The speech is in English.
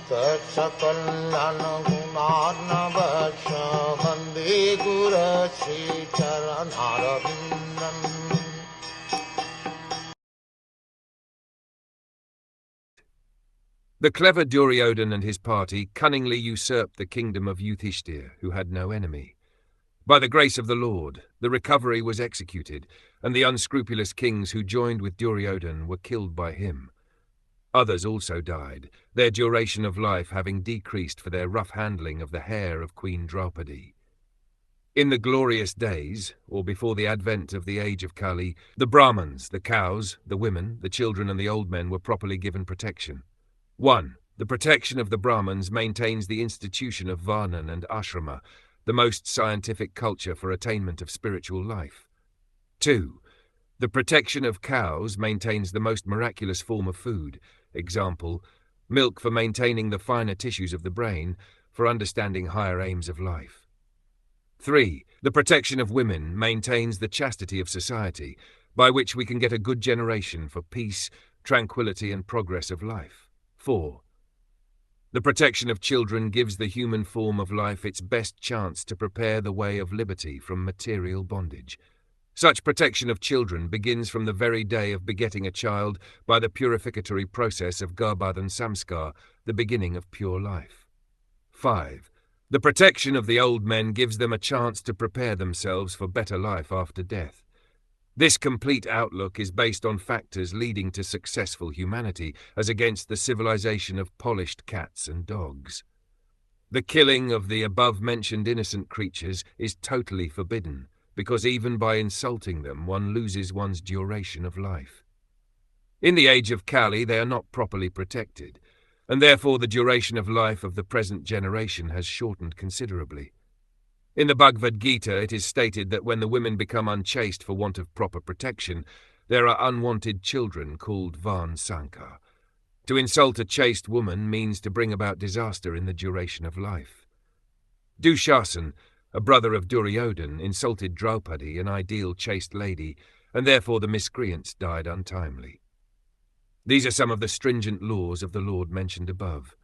Sakalayan Gunarnavasya Vande Guru Sri Charanaravindan. The clever Duryodhana and his party cunningly usurped the kingdom of Yudhiṣṭhira, who had no enemy. By the grace of the Lord, the recovery was executed, and the unscrupulous kings who joined with Duryodhana were killed by him. Others also died, their duration of life having decreased for their rough handling of the hair of Queen Draupadi. In the glorious days, or before the advent of the age of Kali, the Brahmins, the cows, the women, the children and the old men were properly given protection. 1. The protection of the Brahmins maintains the institution of Varnan and Ashrama, the most scientific culture for attainment of spiritual life. 2. The protection of cows maintains the most miraculous form of food, example, milk for maintaining the finer tissues of the brain, for understanding higher aims of life. 3. The protection of women maintains the chastity of society, by which we can get a good generation for peace, tranquility and progress of life. 4. The protection of children gives the human form of life its best chance to prepare the way of liberty from material bondage. Such protection of children begins from the very day of begetting a child by the purificatory process of Garbhodhan Samskar, the beginning of pure life. 5. The protection of the old men gives them a chance to prepare themselves for better life after death. This complete outlook is based on factors leading to successful humanity, as against the civilization of polished cats and dogs. The killing of the above-mentioned innocent creatures is totally forbidden, because even by insulting them one loses one's duration of life. In the age of Kali they are not properly protected, and therefore the duration of life of the present generation has shortened considerably. In the Bhagavad Gita it is stated that when the women become unchaste for want of proper protection, there are unwanted children called Van Sankar. To insult a chaste woman means to bring about disaster in the duration of life. Dushasana, a brother of Duryodhana, insulted Draupadi, an ideal chaste lady, and therefore the miscreants died untimely. These are some of the stringent laws of the Lord mentioned above.